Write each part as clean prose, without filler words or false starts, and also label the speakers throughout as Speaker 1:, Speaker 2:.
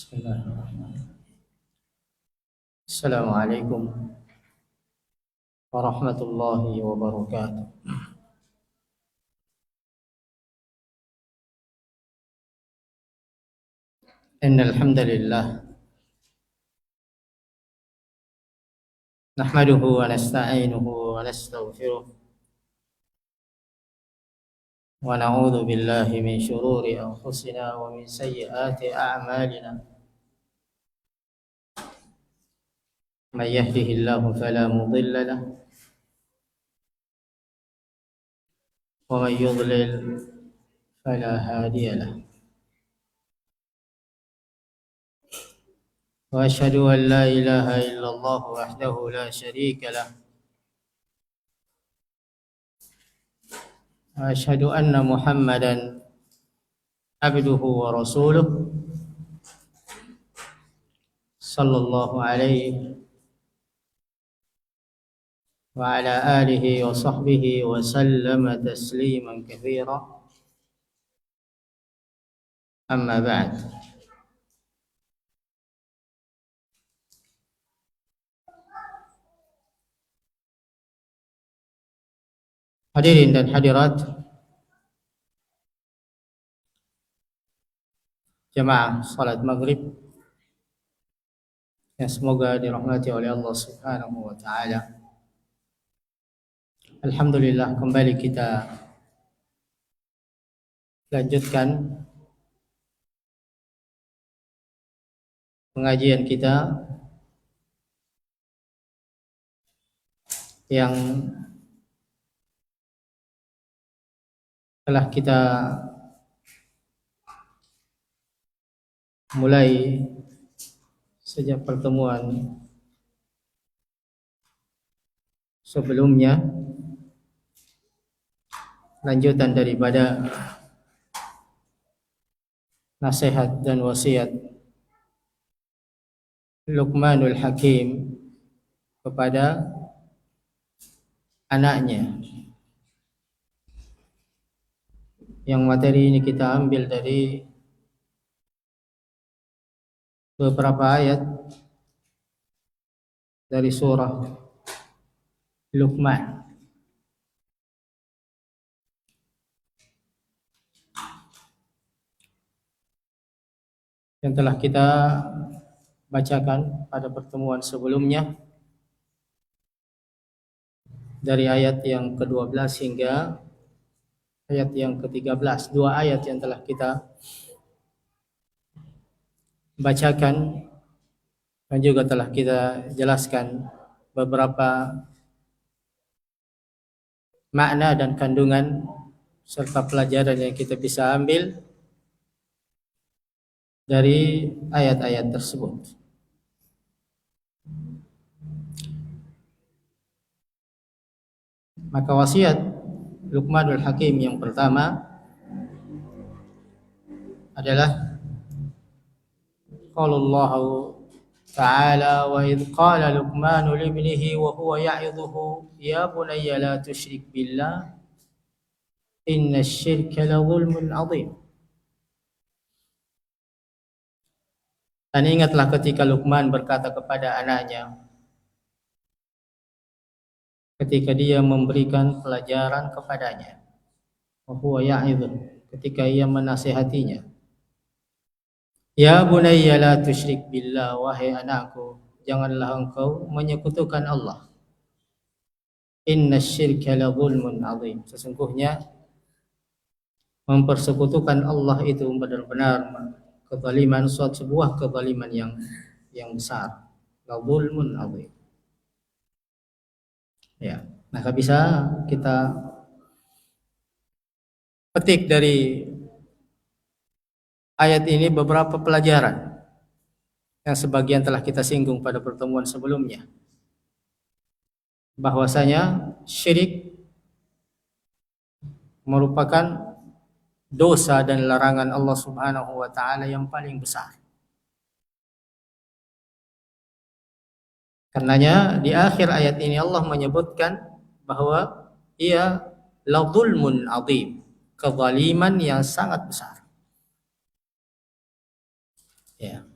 Speaker 1: Bismillahirrahmanirrahim. Assalamualaikum warahmatullahi wabarakatuh. Innal hamdalillah nahmaduhu wa nasta'inuhu wa nastaghfiruh wa na'udzu billahi min shururi anfusina wa min sayyiati a'malina. Man yahdihillahu fala mudilla lahu wa man yudlil fala hadiya lahu. وأشهد أن لا إله إلا الله وحده لا شريك له وأشهد أن محمدا عبده ورسوله صلى الله عليه وعلى آله وصحبه وسلم تسليما كثيرا. أما بعد. Hadirin dan hadirat jamaah salat maghrib yang semoga dirahmati oleh Allah Subhanahu wa taala. Alhamdulillah, kembali kita lanjutkan pengajian kita yang telah kita mulai sejak pertemuan sebelumnya, lanjutan daripada nasihat dan wasiat Luqmanul Hakim kepada anaknya, yang materi ini kita ambil dari beberapa ayat dari surah Luqman. Yang telah kita bacakan pada pertemuan sebelumnya, dari ayat yang ke-12 hingga ayat yang ke-13. Dua ayat yang telah kita bacakan dan juga telah kita jelaskan beberapa makna dan kandungan serta pelajaran yang kita bisa ambil dari ayat-ayat tersebut. Maka wasiat Luqmanul Hakim yang pertama adalah qala Allah Ta'ala wa idh qala Luqmanu libnihi wa huwa ya'idhuhu ya bunayya la tusyrik billah inna syirka la zulmun 'adzim. Dan ingatlah ketika Luqman berkata kepada anaknya ketika dia memberikan pelajaran kepadanya, wa huwa ya'idhuhu, ketika ia menasihatinya, ya bunayya la tusyrik billah, wahai anakku, janganlah engkau menyekutukan Allah. Inna syirka la zulmun 'adzim, sesungguhnya mempersekutukan Allah itu benar-benar kezaliman, suatu sebuah kezaliman yang besar. La zulmun 'adzim. Ya, maka bisa kita petik dari ayat ini beberapa pelajaran yang sebagian telah kita singgung pada pertemuan sebelumnya, bahwasanya syirik merupakan dosa dan larangan Allah Subhanahu wa taala yang paling besar. Karenanya di akhir ayat ini Allah menyebutkan bahwa ia la zulmun adzim, kezaliman yang sangat besar. Ya.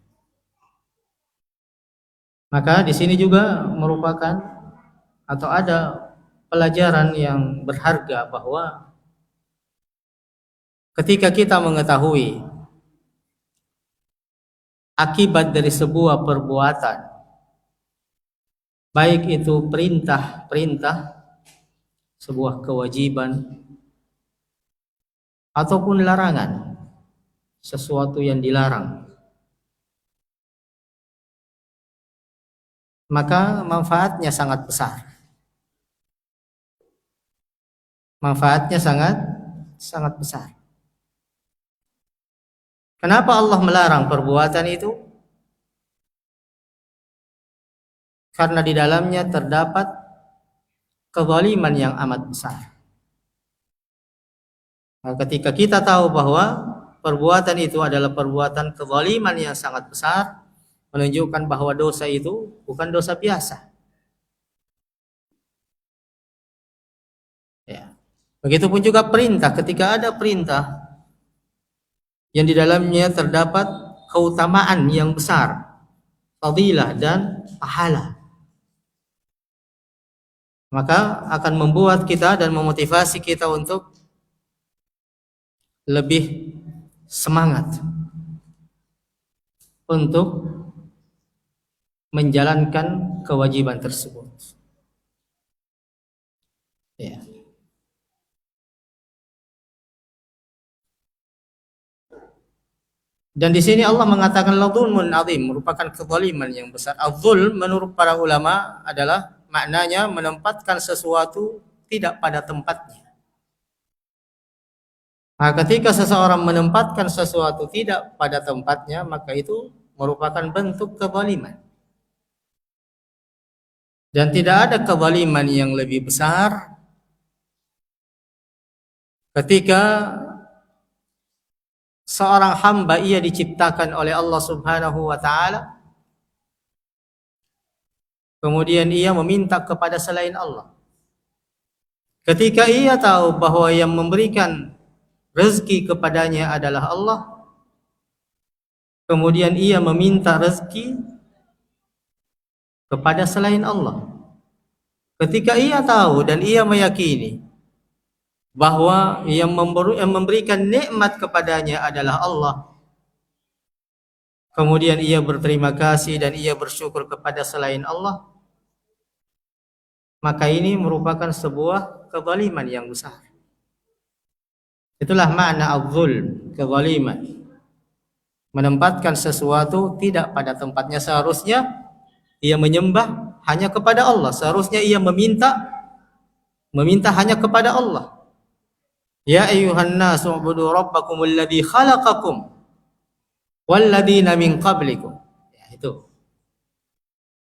Speaker 1: Maka di sini juga merupakan atau ada pelajaran yang berharga bahwa ketika kita mengetahui akibat dari sebuah perbuatan, baik itu perintah, sebuah kewajiban, ataupun larangan, sesuatu yang dilarang, maka manfaatnya sangat besar. Manfaatnya sangat besar. Kenapa Allah melarang perbuatan itu? Karena di dalamnya terdapat kezaliman yang amat besar. Nah, ketika kita tahu bahwa perbuatan itu adalah perbuatan kezaliman yang sangat besar, menunjukkan bahwa dosa itu bukan dosa biasa. Ya. Begitupun juga perintah, ketika ada perintah yang di dalamnya terdapat keutamaan yang besar, fadilah dan pahala, maka akan membuat kita dan memotivasi kita untuk lebih semangat untuk menjalankan kewajiban tersebut. Ya. Dan di sini Allah mengatakan la-dzulmun azim, merupakan kezaliman yang besar. Az-zulm menurut para ulama adalah maknanya menempatkan sesuatu tidak pada tempatnya. Nah, ketika seseorang menempatkan sesuatu tidak pada tempatnya, maka itu merupakan bentuk kezaliman. Dan tidak ada kezaliman yang lebih besar ketika seorang hamba ia diciptakan oleh Allah Subhanahu wa taala, kemudian ia meminta kepada selain Allah. Ketika ia tahu bahwa yang memberikan rezeki kepadanya adalah Allah, kemudian ia meminta rezeki kepada selain Allah. Ketika ia tahu dan ia meyakini bahwa yang memberikan nikmat kepadanya adalah Allah, kemudian ia berterima kasih dan ia bersyukur kepada selain Allah, maka ini merupakan sebuah kezaliman yang besar. Itulah makna az-zulm, kezaliman. Menempatkan sesuatu tidak pada tempatnya. Seharusnya ia menyembah hanya kepada Allah. Seharusnya ia meminta hanya kepada Allah. Ya ayyuhan nasu ubudu rabbakumul ladzi khalaqakum walladzina min qablikum. Ya, itu.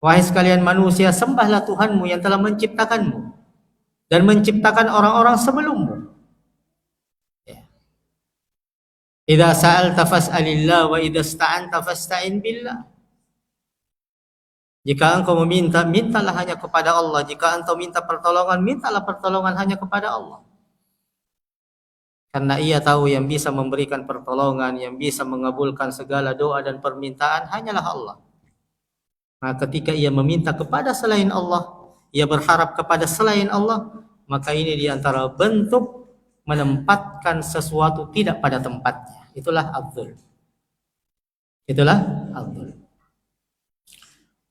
Speaker 1: Wahai sekalian manusia, sembahlah Tuhanmu yang telah menciptakanmu dan menciptakan orang-orang sebelummu. Ya. Idza sa'alta fas'alillah wa idza ista'anta fasta'in billah. Jika engkau meminta, mintalah hanya kepada Allah. Jika engkau minta pertolongan, mintalah pertolongan hanya kepada Allah. Karena ia tahu yang bisa memberikan pertolongan, yang bisa mengabulkan segala doa dan permintaan hanyalah Allah. Nah, ketika ia meminta kepada selain Allah, ia berharap kepada selain Allah, maka ini diantara bentuk menempatkan sesuatu tidak pada tempatnya. Itulah az-zulm. Itulah az-zulm.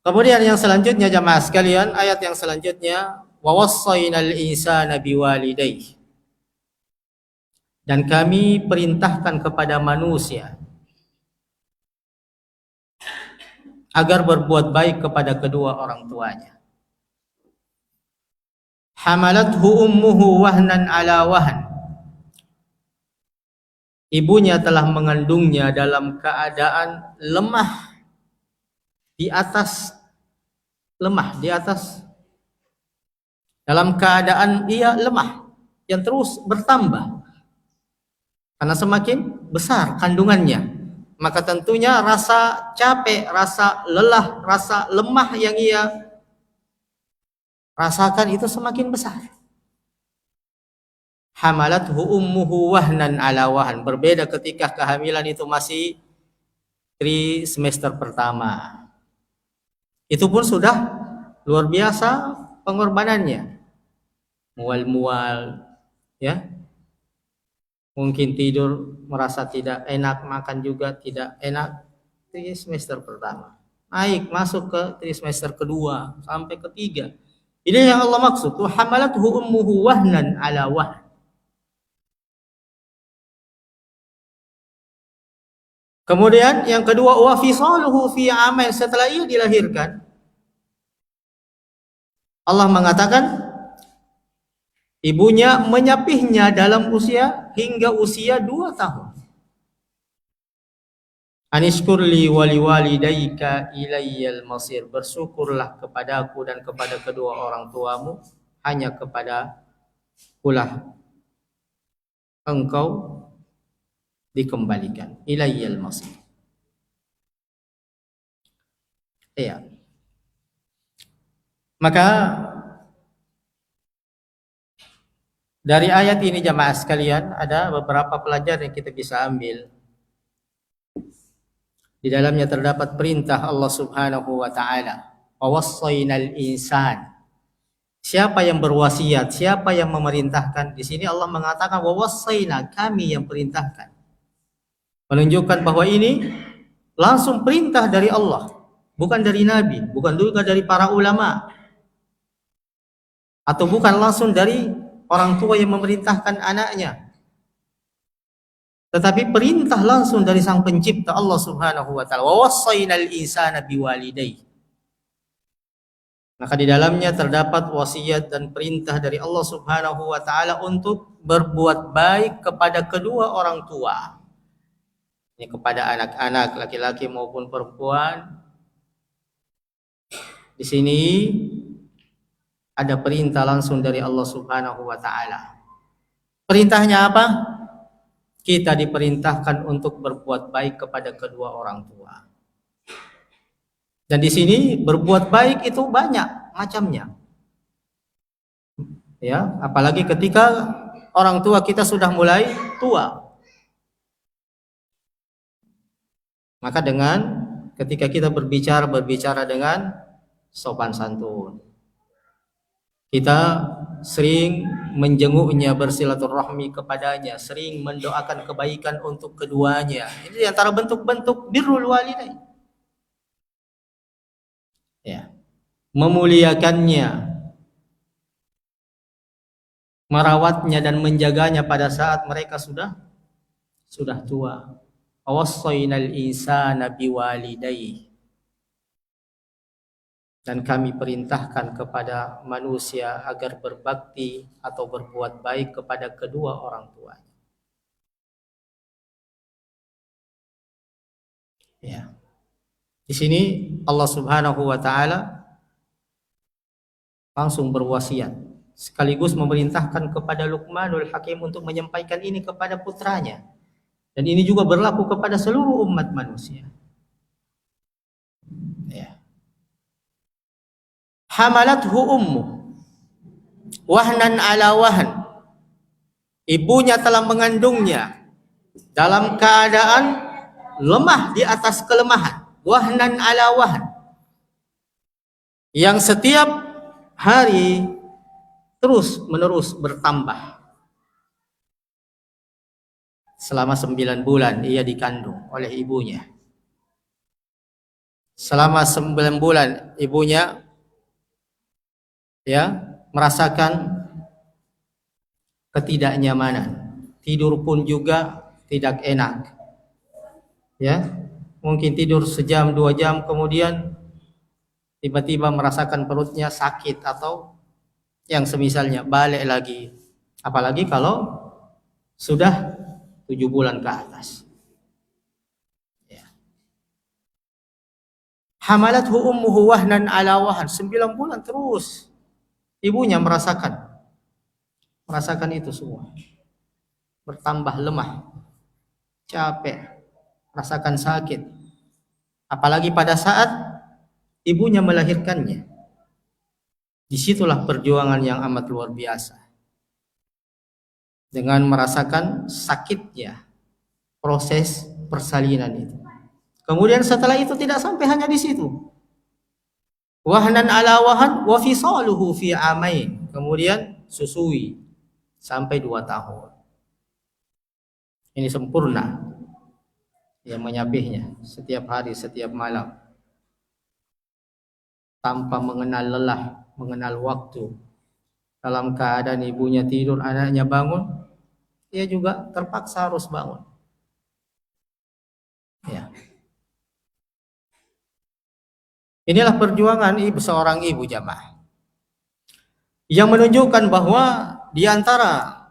Speaker 1: Kemudian yang selanjutnya jamaah sekalian, ayat yang selanjutnya, wa wassaynal insana biwalidayhi. Dan kami perintahkan kepada manusia agar berbuat baik kepada kedua orang tuanya. Hamalathu ummuhu wahnan ala wahn. Ibunya telah mengandungnya dalam keadaan lemah di atas dalam keadaan ia lemah yang terus bertambah. Karena semakin besar kandungannya, maka tentunya rasa capek, rasa lelah, rasa lemah yang ia rasakan itu semakin besar. Hamalathu ummuhu wahnan ala wahn. Berbeda ketika kehamilan itu masih semester pertama. Itu pun sudah luar biasa pengorbanannya. Mual-mual, ya. Mungkin tidur merasa tidak enak, makan juga tidak enak. Itu semester pertama. Naik masuk ke semester kedua sampai ketiga. Ini yang Allah maksud. Hamalathu ummuhu wahnan ala wahn. Kemudian yang kedua, wa fisaluhu fi amain, setelah ia dilahirkan, Allah mengatakan ibunya menyapihnya dalam usia hingga usia 2 tahun. Anishkurli wali walidayka ilayyal masir, bersyukurlah kepadaku dan kepada kedua orang tuamu, hanya kepada kulah engkau dikembalikan. Ilayyal masir. Iya. Maka dari ayat ini jamaah sekalian ada beberapa pelajaran yang kita bisa ambil. Di dalamnya terdapat perintah Allah Subhanahu wa taala, wa wassaynal insan. Siapa yang berwasiat, siapa yang memerintahkan? Di sini Allah mengatakan wa wassayna, kami yang perintahkan. Menunjukkan bahwa ini langsung perintah dari Allah, bukan dari nabi, bukan juga dari para ulama, atau bukan langsung dari orang tua yang memerintahkan anaknya. Tetapi perintah langsung dari sang pencipta Allah Subhanahu wa taala. Wa wassaynal insana biwalidayhi. Maka di dalamnya terdapat wasiat dan perintah dari Allah Subhanahu wa taala untuk berbuat baik kepada kedua orang tua. Ini kepada anak-anak laki-laki maupun perempuan. Di sini ada perintah langsung dari Allah Subhanahu wa taala. Perintahnya apa? Kita diperintahkan untuk berbuat baik kepada kedua orang tua. Dan di sini berbuat baik itu banyak macamnya. Ya, apalagi ketika orang tua kita sudah mulai tua. Maka dengan ketika kita berbicara dengan sopan santun. Kita sering menjenguknya, bersilaturahmi kepadanya, sering mendoakan kebaikan untuk keduanya. Ini antara bentuk-bentuk birrul walidain. Ya. Memuliakannya, merawatnya dan menjaganya pada saat mereka sudah tua. Awassaynal insana biwalidayhi. Dan kami perintahkan kepada manusia agar berbakti atau berbuat baik kepada kedua orang tuanya. Ya. Di sini Allah Subhanahu wa taala langsung berwasiat sekaligus memerintahkan kepada Luqmanul Hakim untuk menyampaikan ini kepada putranya. Dan ini juga berlaku kepada seluruh umat manusia. Ya. Hamalathu ummu wahnan ala wahn. Ibunya telah mengandungnya dalam keadaan lemah di atas kelemahan. Wahnan ala wahn. Yang setiap hari terus menerus bertambah. Selama 9 bulan ia dikandung oleh ibunya. Selama 9 bulan ibunya merasakan ketidaknyamanan. Tidur pun juga tidak enak. Ya, mungkin tidur sejam 2 jam kemudian tiba-tiba merasakan perutnya sakit atau yang semisalnya, balik lagi. Apalagi kalau sudah 7 bulan ke atas. Ya. Hamalathu ummuhu wahnan ala wahn, 9 bulan terus ibunya merasakan itu semua. Bertambah lemah, capek, merasakan sakit. Apalagi pada saat ibunya melahirkannya. Disitulah perjuangan yang amat luar biasa. Dengan merasakan sakitnya proses persalinan itu. Kemudian setelah itu tidak sampai hanya di situ. Wahnan ala wahan wa fisaluhu fi amain. Kemudian susui sampai 2 tahun. Ini sempurna. Yang menyapihnya setiap hari, setiap malam. Tanpa mengenal lelah, mengenal waktu. Dalam keadaan ibunya tidur, anaknya bangun, dia juga terpaksa harus bangun. Ya. Inilah perjuangan seorang ibu jamaah. Yang menunjukkan bahwa di antara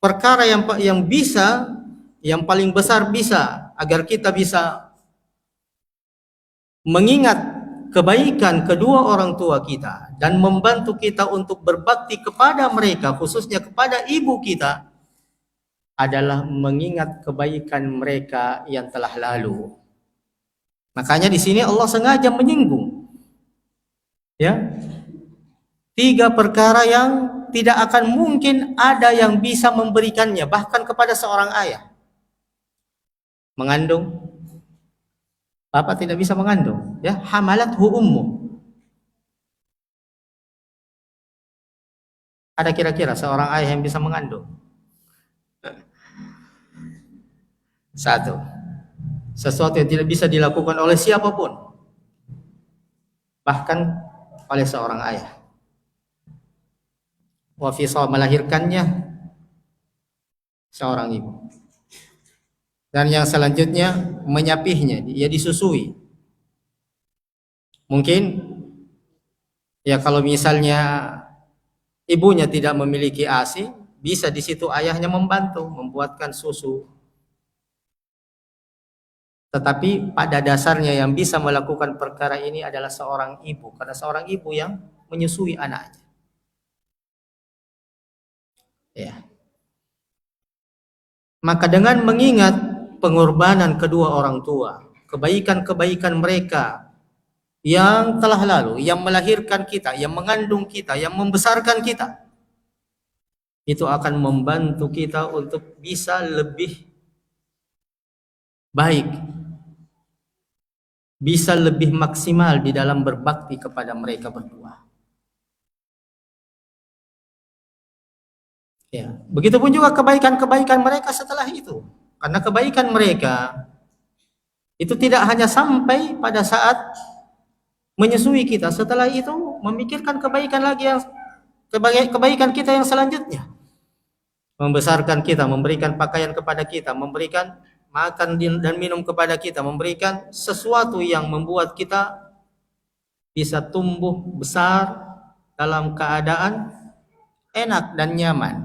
Speaker 1: perkara yang bisa, yang paling besar bisa agar kita bisa mengingat kebaikan kedua orang tua kita dan membantu kita untuk berbakti kepada mereka, khususnya kepada ibu kita, adalah mengingat kebaikan mereka yang telah lalu. Makanya di sini Allah sengaja menyinggung, ya, 3 perkara yang tidak akan mungkin ada yang bisa memberikannya, bahkan kepada seorang ayah. Mengandung, bapak tidak bisa mengandung, ya, hamalathu ummu. Ada kira-kira seorang ayah yang bisa mengandung? Satu, sesuatu yang tidak bisa dilakukan oleh siapapun, bahkan oleh seorang ayah. Wa fisal, melahirkannya seorang ibu. Dan yang selanjutnya menyapihnya, dia disusui. Mungkin ya kalau misalnya ibunya tidak memiliki ASI, bisa di situ ayahnya membantu membuatkan susu. Tetapi pada dasarnya yang bisa melakukan perkara ini adalah seorang ibu, karena seorang ibu yang menyusui anaknya. Ya. Maka dengan mengingat pengorbanan kedua orang tua, kebaikan-kebaikan mereka yang telah lalu, yang melahirkan kita, yang mengandung kita, yang membesarkan kita, itu akan membantu kita untuk bisa lebih baik, bisa lebih maksimal di dalam berbakti kepada mereka berdua. Ya, begitupun juga kebaikan-kebaikan mereka setelah itu. Karena kebaikan mereka itu tidak hanya sampai pada saat menyusui kita, setelah itu memikirkan kebaikan lagi, yang kebaikan kita yang selanjutnya. Membesarkan kita, memberikan pakaian kepada kita, memberikan makan dan minum kepada kita, memberikan sesuatu yang membuat kita bisa tumbuh besar dalam keadaan enak dan nyaman.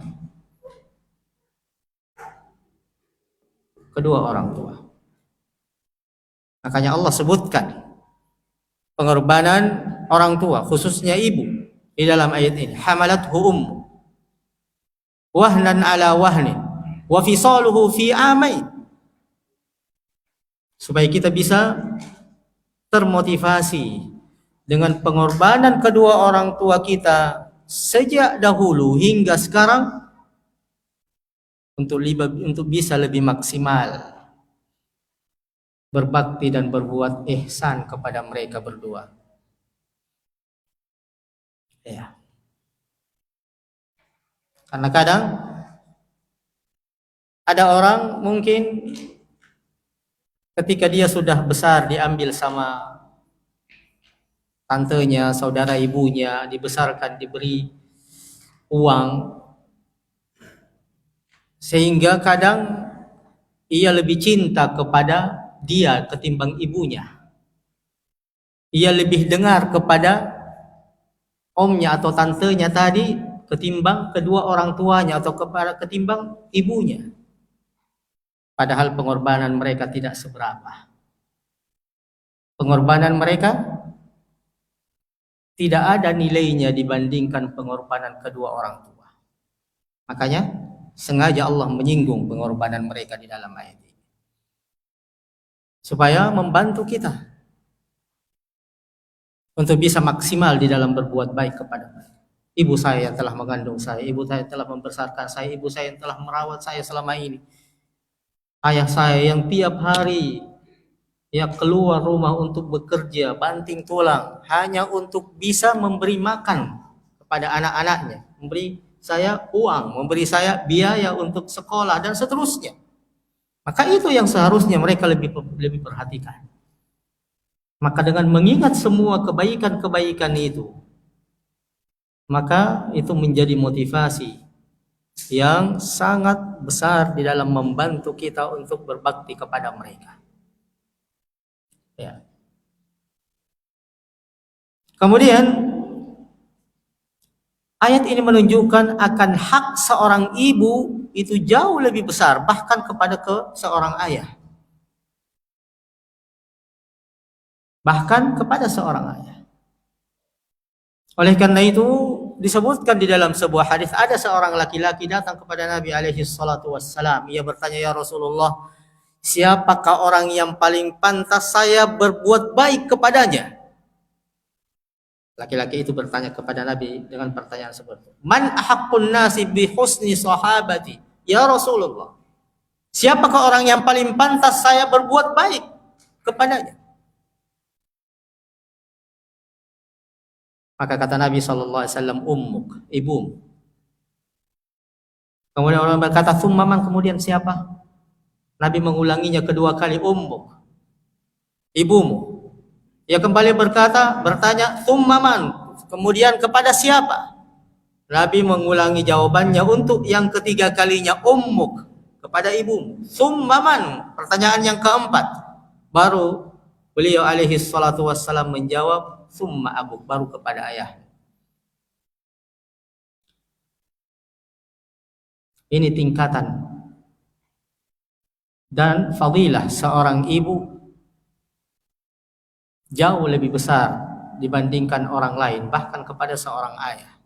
Speaker 1: Kedua orang tua. Makanya Allah sebutkan pengorbanan orang tua, khususnya ibu, di dalam ayat ini. Hamalathu ummu wahnan ala wahnin wa fisaluhu fi amain. Supaya kita bisa termotivasi dengan pengorbanan kedua orang tua kita sejak dahulu hingga sekarang untuk bisa lebih maksimal berbakti dan berbuat ihsan kepada mereka berdua. Ya. Karena kadang ada orang mungkin ketika dia sudah besar diambil sama tantenya, saudara ibunya, dibesarkan, diberi uang, sehingga kadang ia lebih cinta kepada dia ketimbang ibunya. Ia lebih dengar kepada omnya atau tantenya tadi ketimbang kedua orang tuanya atau ketimbang ibunya. Padahal pengorbanan mereka tidak seberapa. Pengorbanan mereka tidak ada nilainya dibandingkan pengorbanan kedua orang tua. Makanya sengaja Allah menyinggung pengorbanan mereka di dalam ayat ini, supaya membantu kita untuk bisa maksimal di dalam berbuat baik kepada mereka. Ibu saya yang telah mengandung saya, ibu saya yang telah membesarkan saya, ibu saya yang telah merawat saya selama ini, ayah saya yang tiap hari ya keluar rumah untuk bekerja, banting tulang, hanya untuk bisa memberi makan kepada anak-anaknya, memberi saya uang, memberi saya biaya untuk sekolah dan seterusnya. Maka itu yang seharusnya mereka lebih perhatikan. Maka dengan mengingat semua kebaikan-kebaikan itu, maka itu menjadi motivasi yang sangat besar di dalam membantu kita untuk berbakti kepada mereka. Ya. Kemudian ayat ini menunjukkan akan hak seorang ibu itu jauh lebih besar bahkan kepada seorang ayah. Bahkan kepada seorang ayah. Oleh karena itu disebutkan di dalam sebuah hadis, ada seorang laki-laki datang kepada Nabi alaihi salatu wassalam. Ia bertanya, ya Rasulullah, siapakah orang yang paling pantas saya berbuat baik kepadanya? Laki-laki itu bertanya kepada Nabi dengan pertanyaan seperti itu. Man ahaqqun nasi bi husni sahabati? Ya Rasulullah, siapakah orang yang paling pantas saya berbuat baik kepadanya? Maka kata Nabi SAW, ummuk, ibumu. Kemudian orang berkata, thumma man, kemudian siapa? Nabi mengulanginya kedua kali, ummuk, ibumu. Ia kembali bertanya, thumma man, kemudian kepada siapa? Nabi mengulangi jawabannya untuk yang ketiga kalinya, ummuk, kepada ibumu. Thumma man, pertanyaan yang keempat. Baru beliau alaihi salatu wassalam menjawab, thumma abuk, baru kepada ayah. Ini tingkatan dan fadilah seorang ibu jauh lebih besar dibandingkan orang lain, bahkan kepada seorang ayah.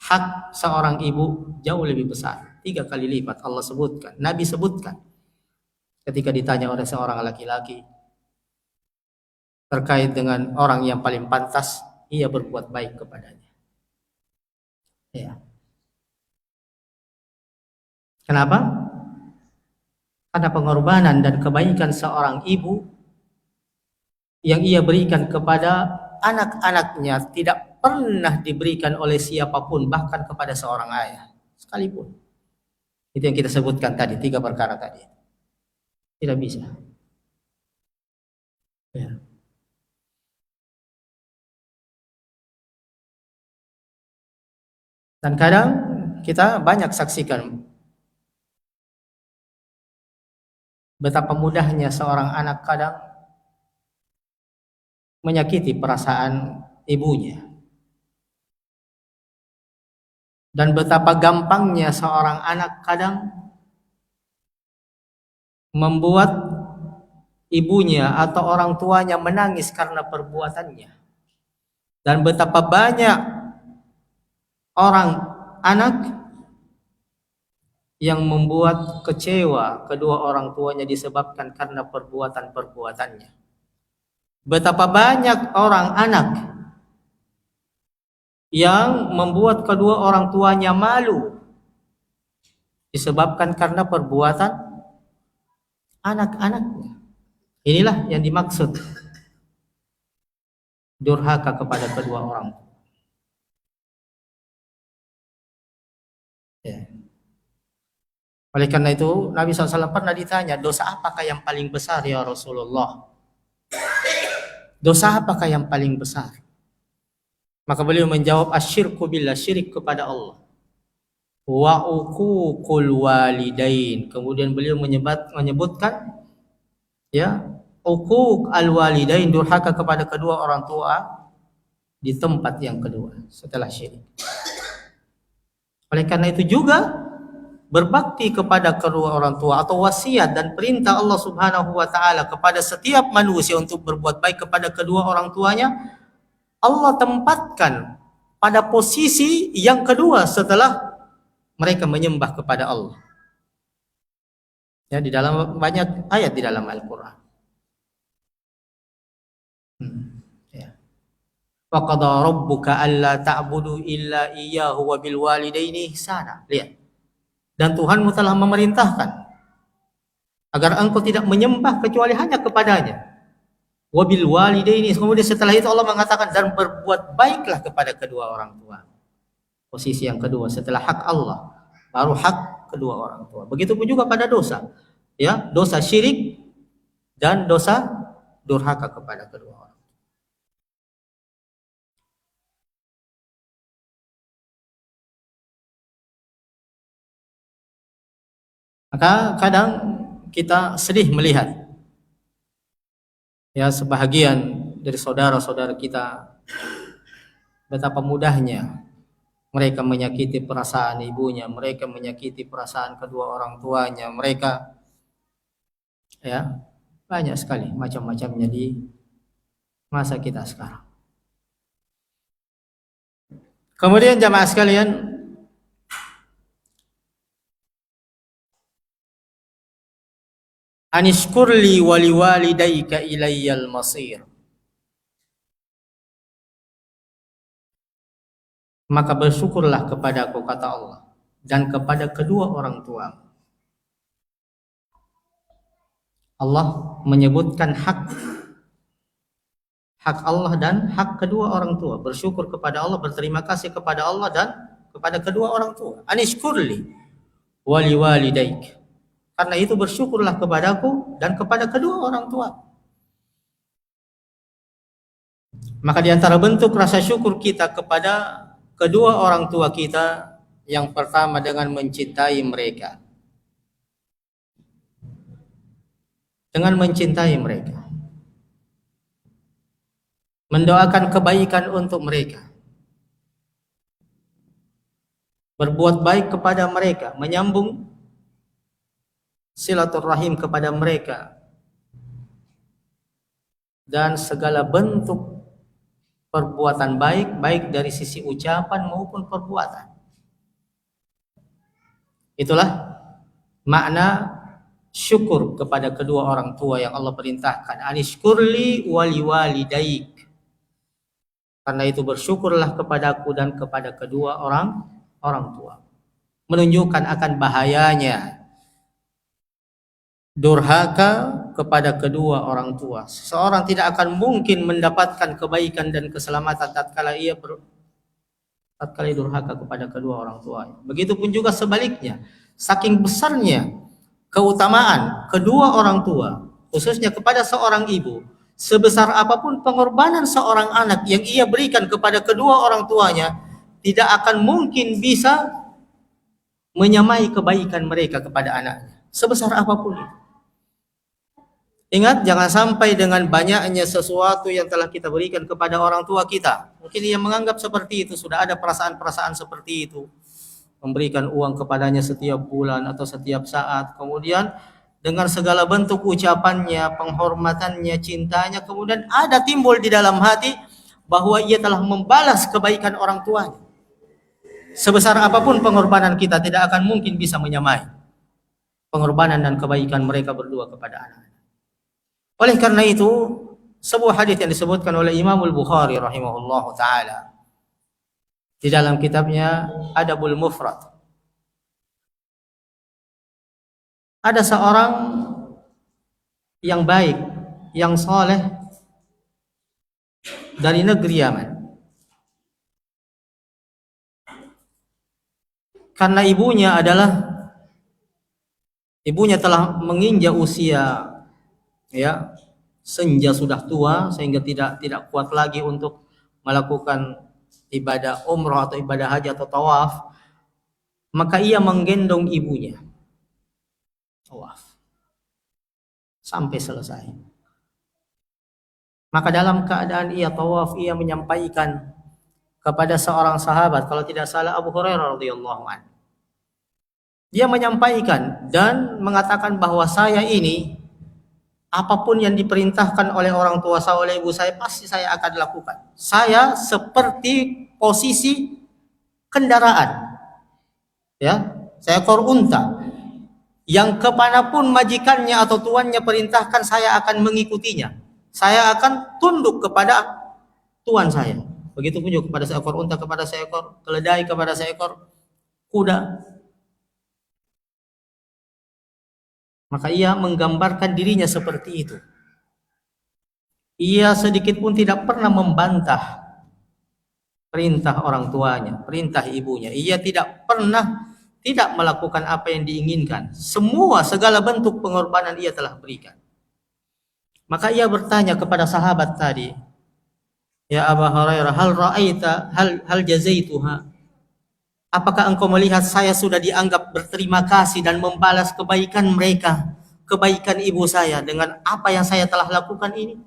Speaker 1: Hak seorang ibu jauh lebih besar, 3 kali lipat Allah sebutkan, Nabi sebutkan ketika ditanya oleh seorang laki-laki terkait dengan orang yang paling pantas ia berbuat baik kepadanya. Ya. Kenapa? Karena pengorbanan dan kebaikan seorang ibu yang ia berikan kepada anak-anaknya tidak pernah diberikan oleh siapapun, bahkan kepada seorang ayah sekalipun. Itu yang kita sebutkan tadi, 3 perkara tadi. Tidak bisa. Ya. Dan kadang kita banyak saksikan betapa mudahnya seorang anak kadang menyakiti perasaan ibunya. Dan betapa gampangnya seorang anak kadang membuat ibunya atau orang tuanya menangis karena perbuatannya. Dan betapa banyak orang anak yang membuat kecewa kedua orang tuanya disebabkan karena perbuatan-perbuatannya. Betapa banyak orang anak yang membuat kedua orang tuanya malu disebabkan karena perbuatan anak-anaknya. Inilah yang dimaksud durhaka kepada kedua orang tua. Ya. Oleh karena itu Nabi SAW pernah ditanya, dosa apakah yang paling besar ya Rasulullah? Dosa apakah yang paling besar? Maka beliau menjawab, asyirku billah, syirik kepada Allah. Wa uququl walidain. Kemudian beliau menyebutkan ya, uquq al walidain, durhaka kepada kedua orang tua di tempat yang kedua setelah syirik. Oleh karena itu juga berbakti kepada kedua orang tua atau wasiat dan perintah Allah Subhanahu wa taala kepada setiap manusia untuk berbuat baik kepada kedua orang tuanya, Allah tempatkan pada posisi yang kedua setelah mereka menyembah kepada Allah. Ya, di dalam banyak ayat di dalam Al-Qur'an. Ya. Wa qada rabbuka alla ta'budu illa iyyahu wa bil walidaini ihsana. Lihat. Dan Tuhanmu telah memerintahkan agar engkau tidak menyembah kecuali hanya kepadanya. Wabil walidaini, kemudian setelah itu Allah mengatakan dan berbuat baiklah kepada kedua orang tua. Posisi yang kedua setelah hak Allah, baru hak kedua orang tua. Begitupun juga pada dosa, ya, dosa syirik dan dosa durhaka kepada kedua orang. Maka kadang kita sedih melihat, ya, sebahagian dari saudara-saudara kita betapa mudahnya mereka menyakiti perasaan ibunya, mereka menyakiti perasaan kedua orang tuanya, mereka, ya, banyak sekali macam-macamnya di masa kita sekarang. Kemudian jamaah sekalian, anishkurli wali walidayka ilayyal masir. Maka bersyukurlah kepadaku, kata Allah, dan kepada kedua orang tua. Allah menyebutkan hak Allah dan hak kedua orang tua. Bersyukur kepada Allah, berterima kasih kepada Allah dan kepada kedua orang tua. Anishkurli wali walidayk. Karena itu bersyukurlah kepadaku dan kepada kedua orang tua. Maka di antara bentuk rasa syukur kita kepada kedua orang tua kita, yang pertama dengan mencintai mereka. Dengan mencintai mereka. Mendoakan kebaikan untuk mereka. Berbuat baik kepada mereka, menyambung silaturahim kepada mereka. Dan segala bentuk perbuatan baik, baik dari sisi ucapan maupun perbuatan. Itulah makna syukur kepada kedua orang tua yang Allah perintahkan. Anishkurli wali walidayk. Karena itu bersyukurlah kepadaku dan kepada kedua orang tua. Menunjukkan akan bahayanya durhaka kepada kedua orang tua. Seseorang tidak akan mungkin mendapatkan kebaikan dan keselamatan tatkala ia durhaka kepada kedua orang tua. Begitupun juga sebaliknya, saking besarnya keutamaan kedua orang tua, khususnya kepada seorang ibu, sebesar apapun pengorbanan seorang anak yang ia berikan kepada kedua orang tuanya, tidak akan mungkin bisa menyamai kebaikan mereka kepada anaknya, sebesar apapun itu. Ingat, jangan sampai dengan banyaknya sesuatu yang telah kita berikan kepada orang tua kita, mungkin ia menganggap seperti itu, sudah ada perasaan-perasaan seperti itu, memberikan uang kepadanya setiap bulan atau setiap saat, kemudian dengan segala bentuk ucapannya, penghormatannya, cintanya, kemudian ada timbul di dalam hati bahwa ia telah membalas kebaikan orang tuanya. Sebesar apapun pengorbanan kita, tidak akan mungkin bisa menyamai pengorbanan dan kebaikan mereka berdua kepada anak. Oleh karena itu, sebuah hadis yang disebutkan oleh Imam Al-Bukhari rahimahullahu taala di dalam kitabnya Adabul Mufrad. Ada seorang yang baik, yang soleh dari negeri Yaman. Karena ibunya telah menginjak usia, ya, senja, sudah tua sehingga tidak kuat lagi untuk melakukan ibadah umrah atau ibadah haji atau tawaf, maka ia menggendong ibunya tawaf sampai selesai. Maka dalam keadaan ia tawaf, ia menyampaikan kepada seorang sahabat, kalau tidak salah Abu Hurairah radhiyallahu anhu. Dia menyampaikan dan mengatakan bahwa saya ini, apapun yang diperintahkan oleh orang tua saya, oleh ibu saya, pasti saya akan lakukan. Saya seperti posisi kendaraan, ya, seekor unta yang kemanapun majikannya atau tuannya perintahkan, saya akan mengikutinya. Saya akan tunduk kepada tuan saya. Begitupun juga kepada seekor unta, kepada seekor keledai, kepada seekor kuda. Maka ia menggambarkan dirinya seperti itu. Ia sedikit pun tidak pernah membantah perintah orang tuanya, perintah ibunya. Ia tidak pernah tidak melakukan apa yang diinginkan. Semua segala bentuk pengorbanan ia telah berikan. Maka ia bertanya kepada sahabat tadi, "Ya Aba Hurairah, hal ra'aita hal jazaituha?" Apakah engkau melihat saya sudah dianggap berterima kasih dan membalas kebaikan mereka, kebaikan ibu saya dengan apa yang saya telah lakukan ini?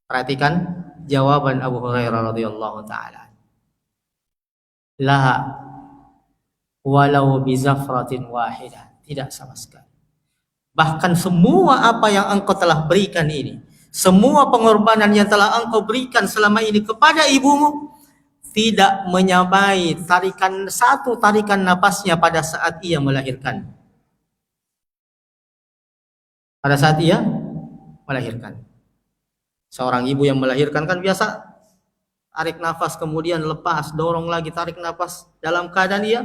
Speaker 1: Perhatikan jawaban Abu Hurairah radhiyallahu taala. La walau bizafratin wahidah, tidak sama sekali. Bahkan semua apa yang engkau telah berikan ini, semua pengorbanan yang telah engkau berikan selama ini kepada ibumu, tidak menyamai tarikan napasnya pada saat ia melahirkan. Pada saat ia melahirkan. Seorang ibu yang melahirkan kan biasa tarik nafas kemudian lepas, dorong lagi, tarik nafas, dalam keadaan ia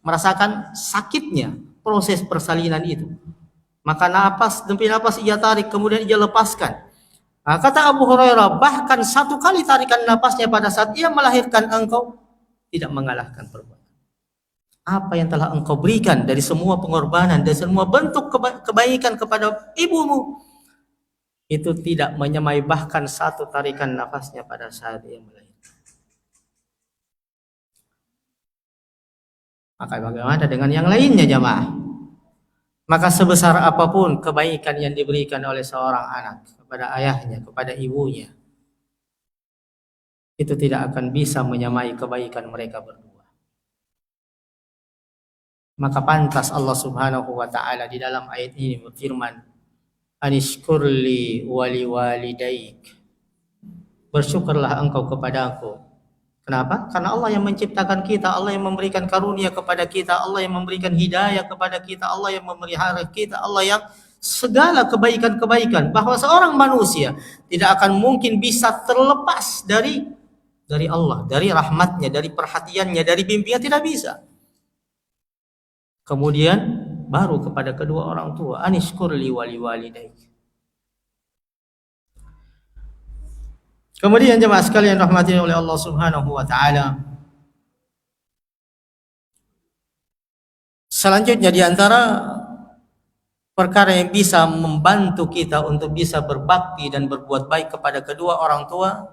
Speaker 1: merasakan sakitnya proses persalinan itu. Maka napas demi napas ia tarik, kemudian ia lepaskan. Nah, kata Abu Hurairah, bahkan satu kali tarikan napasnya pada saat ia melahirkan engkau tidak mengalahkan perbuatan. Apa yang telah engkau berikan dari semua pengorbanan, dari semua bentuk kebaikan kepada ibumu, itu tidak menyamai bahkan satu tarikan nafasnya pada saat ia melahirkan. Maka bagaimana dengan yang lainnya jamaah? Maka sebesar apapun kebaikan yang diberikan oleh seorang anak kepada ayahnya, kepada ibunya, itu tidak akan bisa menyamai kebaikan mereka berdua. Maka pantas Allah Subhanahu wa taala di dalam ayat ini berfirman, "Anishkurli wali walidaik." Bersyukurlah engkau kepadaku. Kenapa? Karena Allah yang menciptakan kita, Allah yang memberikan karunia kepada kita, Allah yang memberikan hidayah kepada kita, Allah yang memelihara kita, Allah yang segala kebaikan-kebaikan, bahwa seorang manusia tidak akan mungkin bisa terlepas dari Allah, dari rahmatnya, dari perhatiannya, dari bimbingan, tidak bisa. Kemudian baru kepada kedua orang tua, anishkurli wali walidaik. Kemudian jemaah sekalian rahmati oleh Allah Subhanahu wa taala, selanjutnya di antara perkara yang bisa membantu kita untuk bisa berbakti dan berbuat baik kepada kedua orang tua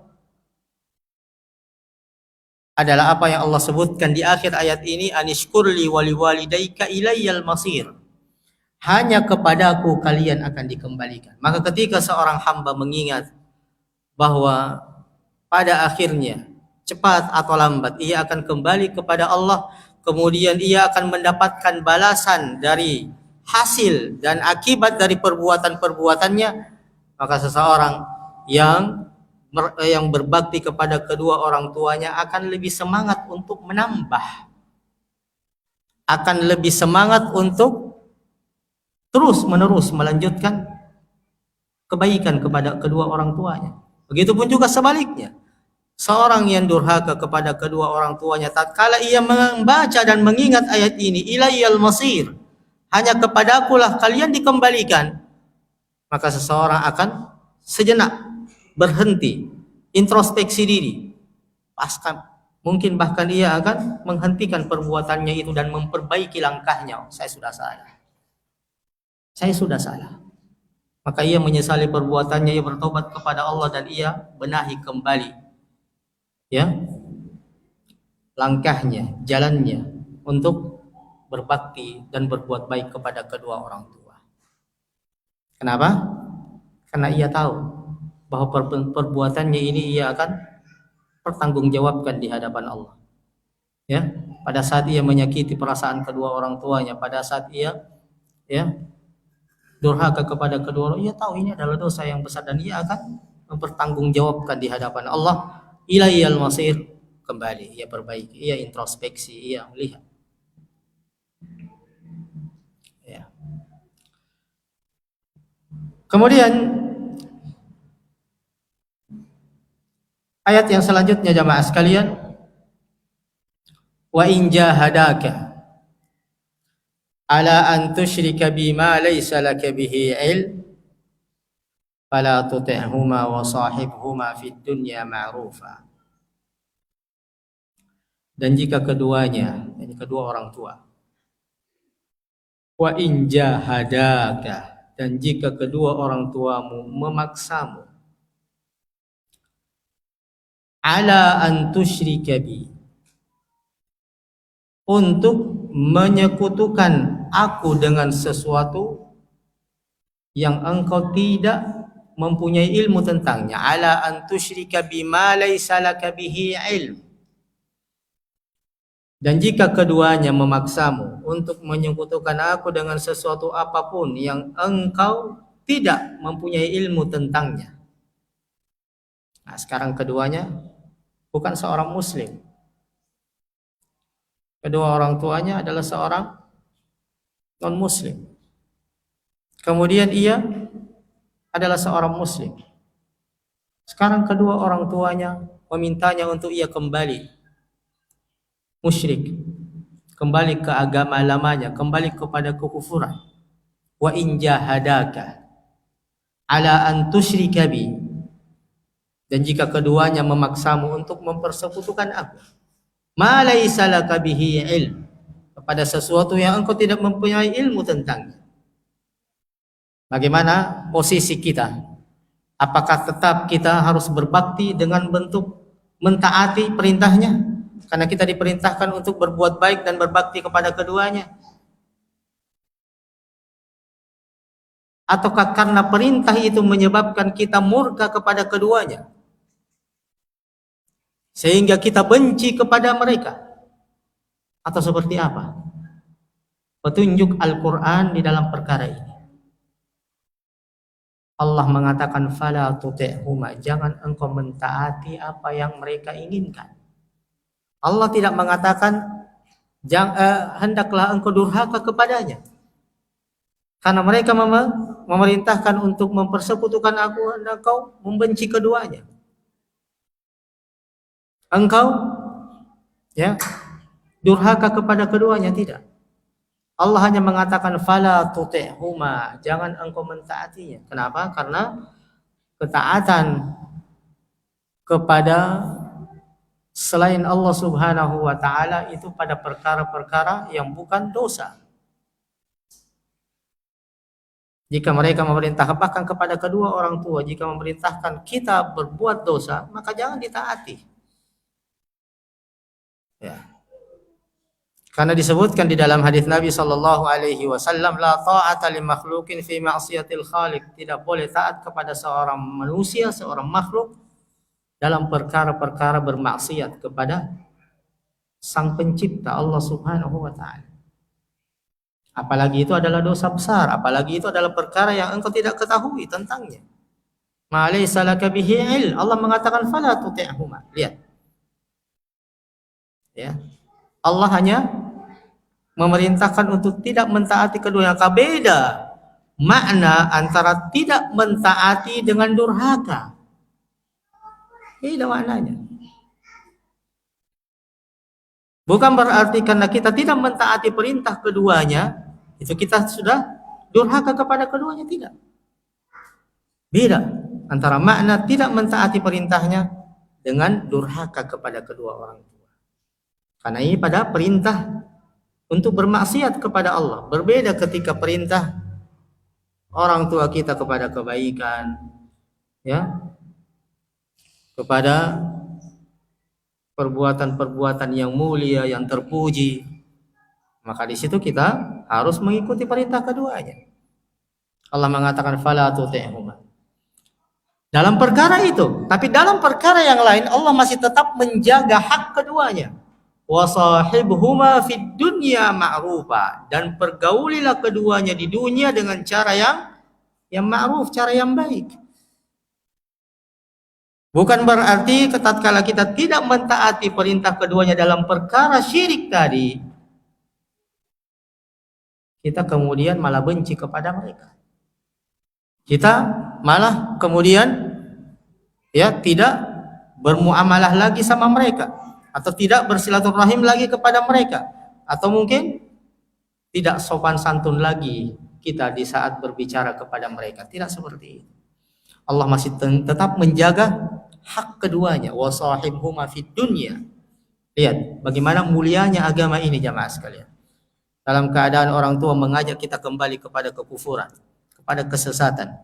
Speaker 1: adalah apa yang Allah sebutkan di akhir ayat ini, anishkurli wali walidaika ilayyal masir. Hanya kepadaku kalian akan dikembalikan. Maka ketika seorang hamba mengingat bahwa pada akhirnya cepat atau lambat ia akan kembali kepada Allah, kemudian ia akan mendapatkan balasan dari hasil dan akibat dari perbuatan-perbuatannya, maka seseorang yang berbakti kepada kedua orang tuanya akan lebih semangat untuk menambah, akan lebih semangat untuk terus menerus melanjutkan kebaikan kepada kedua orang tuanya. Begitupun juga sebaliknya. Seorang yang durhaka kepada kedua orang tuanya, tatkala ia membaca dan mengingat ayat ini, ilayyal masir, hanya kepadakulah kalian dikembalikan, maka seseorang akan sejenak berhenti, introspeksi diri. Mungkin bahkan ia akan menghentikan perbuatannya itu dan memperbaiki langkahnya. Saya sudah salah. Maka ia menyesali perbuatannya, ia bertobat kepada Allah dan ia benahi kembali, ya, langkahnya, jalannya untuk berbakti dan berbuat baik kepada kedua orang tua. Kenapa? Karena ia tahu bahwa perbuatannya ini ia akan pertanggungjawabkan di hadapan Allah. Ya, pada saat ia menyakiti perasaan kedua orang tuanya, pada saat ia durhaka kepada kedua orang, ia tahu ini adalah dosa yang besar dan ia akan mempertanggungjawabkan di hadapan Allah. Ilayyal masir, kembali ia perbaiki, ia introspeksi, ia melihat. Ya. Kemudian ayat yang selanjutnya jamaah sekalian, wa in jahadaka ala an tusyrika bima laysa laka bihi ilm fala tuti'huma wa sahibhuma fid dunya ma'rufa. Dan jika keduanya, ini kedua orang tua, wa in jahadaka, dan jika kedua orang tuamu memaksamu, ala an tusyrika bi, untuk menyekutukan aku dengan sesuatu yang engkau tidak mempunyai ilmu tentangnya. Ala an tusyrika bima laysa laka bihi ilm. Dan jika keduanya memaksamu untuk menyekutukan aku dengan sesuatu apapun yang engkau tidak mempunyai ilmu tentangnya. Nah, sekarang keduanya bukan seorang muslim. Kedua orang tuanya adalah seorang non-muslim. Kemudian ia adalah seorang muslim. Sekarang kedua orang tuanya memintanya untuk ia kembali musyrik, kembali ke agama lamanya, kembali kepada kekufuran. Wa in jahadaka ala an tusyrika bi, dan jika keduanya memaksamu untuk mempersekutukan aku, ma laysa laka bihi ilm, kepada sesuatu yang engkau tidak mempunyai ilmu tentangnya. Bagaimana posisi kita? Apakah tetap kita harus berbakti dengan bentuk mentaati perintahnya? Karena kita diperintahkan untuk berbuat baik dan berbakti kepada keduanya. Ataukah karena perintah itu menyebabkan kita murka kepada keduanya, sehingga kita benci kepada mereka? Atau seperti apa? Petunjuk Al-Quran di dalam perkara ini. Allah mengatakan fala tuti'huma, jangan engkau mentaati apa yang mereka inginkan. Allah tidak mengatakan hendaklah engkau durhaka kepadanya, karena mereka memerintahkan untuk mempersekutukan aku, engkau membenci keduanya. Engkau durhaka kepada keduanya, tidak. Allah hanya mengatakan fala tuti'huma, jangan engkau mentaatinya. Kenapa? Karena ketaatan kepada selain Allah Subhanahu wa taala itu pada perkara-perkara yang bukan dosa. Jika mereka memerintah bahkan kepada kedua orang tua, jika memerintahkan kita berbuat dosa, maka jangan ditaati. Ya. Karena disebutkan di dalam hadis Nabi sallallahu alaihi wasallam, la ta'ata li makhluqin fi ma'siyatil khaliq, tidak boleh taat kepada seorang manusia, seorang makhluk dalam perkara-perkara bermaksiat kepada Sang Pencipta Allah Subhanahu wa taala. Apalagi itu adalah dosa besar, apalagi itu adalah perkara yang engkau tidak ketahui tentangnya. Ma laysa laka bihi ilm. Allah mengatakan fala tuti'huma. Lihat. Ya. Allah hanya memerintahkan untuk tidak mentaati keduanya. Beda makna antara tidak mentaati dengan durhaka. Beda maknanya. Bukan berarti karena kita tidak mentaati perintah keduanya, itu kita sudah durhaka kepada keduanya, tidak. Beda antara makna tidak mentaati perintahnya dengan durhaka kepada kedua orang tua. Karena ini pada perintah untuk bermaksiat kepada Allah. Berbeda ketika perintah orang tua kita kepada kebaikan, ya, kepada perbuatan-perbuatan yang mulia, yang terpuji, maka di situ kita harus mengikuti perintah keduanya. Allah mengatakan fala tuti'huma dalam perkara itu, tapi dalam perkara yang lain Allah masih tetap menjaga hak keduanya. Wa sahibhuma fid dunya ma'rufa, dan pergaulilah keduanya di dunia dengan cara yang ma'ruf, cara yang baik. Bukan berarti tatkala kita tidak mentaati perintah keduanya dalam perkara syirik tadi, kita kemudian malah benci kepada mereka. Kita malah kemudian tidak bermuamalah lagi sama mereka, atau tidak bersilaturahim lagi kepada mereka, atau mungkin tidak sopan santun lagi kita di saat berbicara kepada mereka. Tidak seperti itu. Allah masih tetap menjaga hak keduanya. Wasahibhuma fid dunya. Lihat bagaimana mulianya agama ini jamaah sekalian. Dalam keadaan orang tua mengajak kita kembali kepada kekufuran, kepada kesesatan.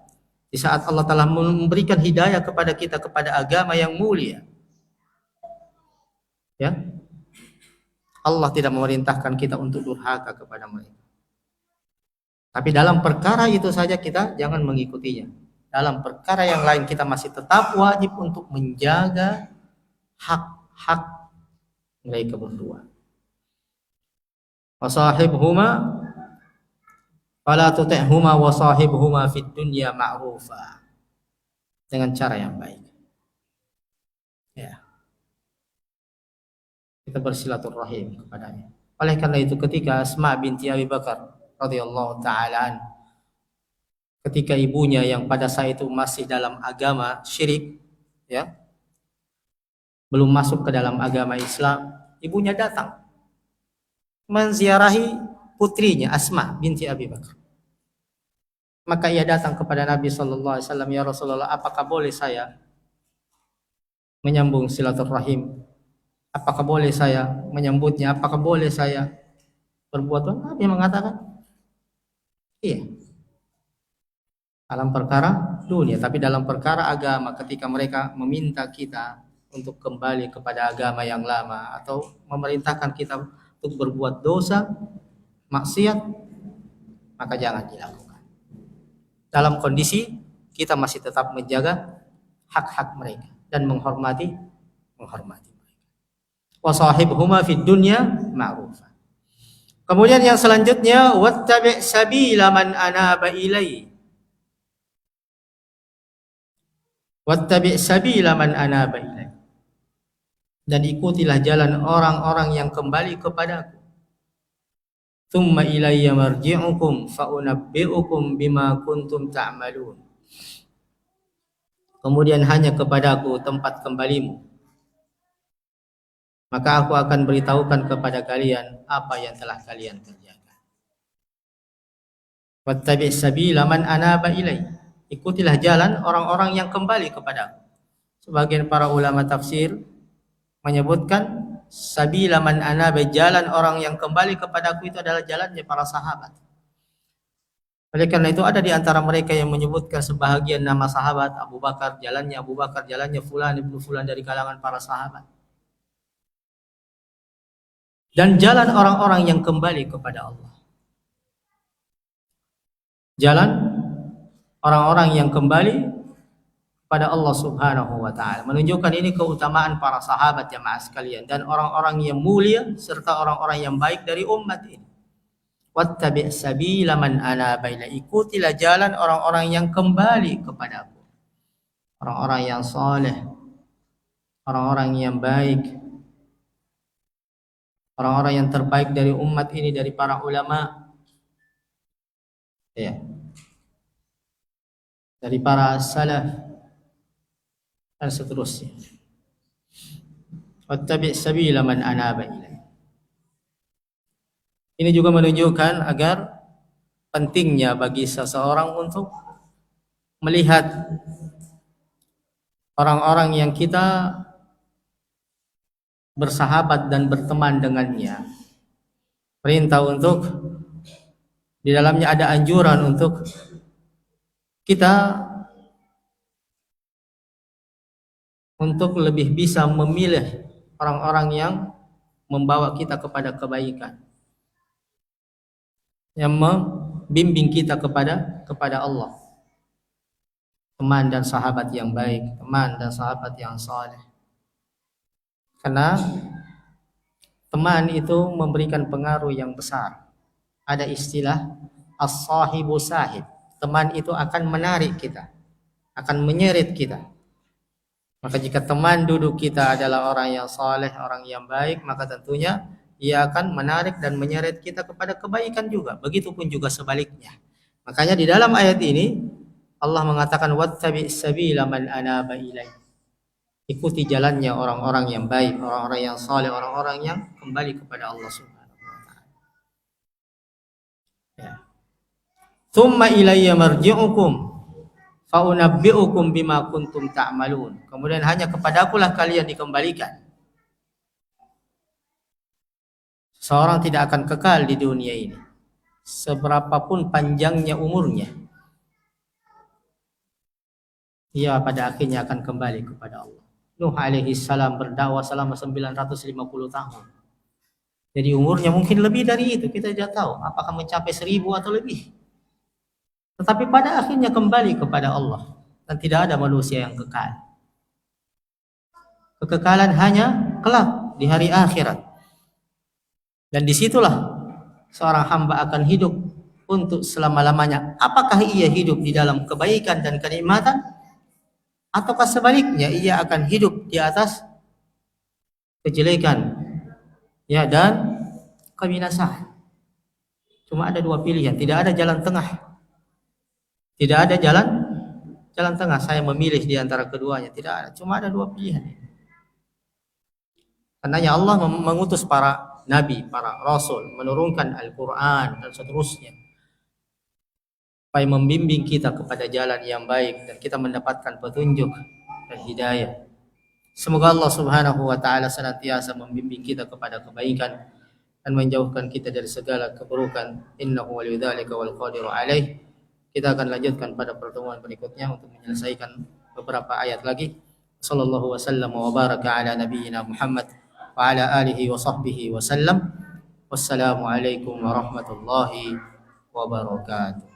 Speaker 1: Di saat Allah telah memberikan hidayah kepada kita kepada agama yang mulia. Ya. Allah tidak memerintahkan kita untuk durhaka kepada mereka. Tapi dalam perkara itu saja kita jangan mengikutinya. Dalam perkara yang lain kita masih tetap wajib untuk menjaga hak-hak mereka berdua. Wasahibhuma fala tuti'huma wasahibhuma fid dunya ma'rufa. Dengan cara yang baik. Ya. Kita bersilaturahim kepadanya. Oleh karena itu ketika Asma binti Abi Bakar radhiyallahu taala ketika ibunya yang pada saat itu masih dalam agama syirik, ya, belum masuk ke dalam agama Islam, ibunya datang menziarahi putrinya Asma binti Abi Bakar. Maka ia datang kepada Nabi sallallahu alaihi wasallam, "Ya Rasulullah, apakah boleh saya menyambung silaturahim? Apakah boleh saya menyambutnya? Apakah boleh saya berbuat?" Nabi mengatakan, "Iya." Dalam perkara dunia, tapi dalam perkara agama ketika mereka meminta kita untuk kembali kepada agama yang lama atau memerintahkan kita untuk berbuat dosa, maksiat, maka jangan dilakukan. Dalam kondisi kita masih tetap menjaga hak-hak mereka dan menghormati mereka. Wasahibhuma fid dunya ma'rufa. Kemudian yang selanjutnya wattabi' sabila man anaba ilai. Wattabi' sabila man anaba ilai. Dan ikutilah jalan orang-orang yang kembali kepadaku. Tsumma ilayya marji'ukum fa unabbi'ukum bima kuntum ta'malun. Kemudian hanya kepadaku tempat kembalimu. Maka aku akan beritahukan kepada kalian apa yang telah kalian kerjakan. Wattabi' sabila man anaba ilai. Ikutilah jalan orang-orang yang kembali kepadaku. Sebagian para ulama tafsir menyebutkan sabila man anaba, jalan orang yang kembali kepadaku itu adalah jalannya para sahabat. Oleh karena itu ada di antara mereka yang menyebutkan sebahagian nama sahabat Abu Bakar, jalannya fulan ibnu fulan dari kalangan para sahabat. Dan jalan orang-orang yang kembali kepada Allah. Jalan orang-orang yang kembali pada Allah Subhanahu wa taala. Menunjukkan ini keutamaan para sahabat jamaah sekalian dan orang-orang yang mulia serta orang-orang yang baik dari umat ini. Wattabi' sabila man anaba ilai. Ikutilah jalan orang-orang yang kembali kepadaku. Orang-orang yang saleh, orang-orang yang baik, orang-orang yang terbaik dari umat ini dari para ulama. Ya. Dari para salaf dan seterusnya. Wattabi' sabila man anaba ilai. Ini juga menunjukkan agar pentingnya bagi seseorang untuk melihat orang-orang yang kita bersahabat dan berteman dengannya. Perintah untuk di dalamnya ada anjuran untuk kita untuk lebih bisa memilih orang-orang yang membawa kita kepada kebaikan, yang membimbing kita kepada Allah. Teman dan sahabat yang baik, teman dan sahabat yang saleh. Karena teman itu memberikan pengaruh yang besar. Ada istilah as-sahibu sahib. Teman itu akan menarik kita, akan menyeret kita. Maka jika teman duduk kita adalah orang yang saleh, orang yang baik, maka tentunya ia akan menarik dan menyeret kita kepada kebaikan juga. Begitupun juga sebaliknya. Makanya di dalam ayat ini Allah mengatakan wattabi' sabila man anaba ilai. Ikuti jalannya orang-orang yang baik, orang-orang yang saleh, orang-orang yang kembali kepada Allah Subhanahu wa taala. Tsumma ilayya marji'ukum fa unabbi'ukum bima kuntum ta'malun. Kemudian hanya kepadakulah kalian dikembalikan. Seorang tidak akan kekal di dunia ini seberapapun panjangnya umurnya. Ia pada akhirnya akan kembali kepada Allah. Nuh alaihi salam berdakwah selama 950 tahun. Jadi umurnya mungkin lebih dari itu, kita tidak tahu apakah mencapai 1000 atau lebih. Tetapi pada akhirnya kembali kepada Allah dan tidak ada manusia yang kekal. Kekekalan hanya kelak di hari akhirat. Dan disitulah seorang hamba akan hidup untuk selama-lamanya. Apakah ia hidup di dalam kebaikan dan kenikmatan, ataukah sebaliknya ia akan hidup di atas kejelekan, ya, dan kebinasaan. Cuma ada dua pilihan, tidak ada jalan tengah. Tidak ada jalan tengah. Saya memilih di antara keduanya, tidak ada. Cuma ada dua pilihan. Karenanya Allah mengutus para nabi, para rasul, menurunkan Al-Quran dan seterusnya, supaya membimbing kita kepada jalan yang baik dan kita mendapatkan petunjuk dan hidayah. Semoga Allah Subhanahu wa taala senantiasa membimbing kita kepada kebaikan dan menjauhkan kita dari segala keburukan. Innahu waliyudzalika wal qadiru alaih. Kita akan lanjutkan pada pertemuan berikutnya untuk menyelesaikan beberapa ayat lagi. Sallallahu wasallam wa baraka ala nabiyyina Muhammad wa ala alihi wa sahbihi wasallam. Wassalamu alaikum warahmatullahi wabarakatuh.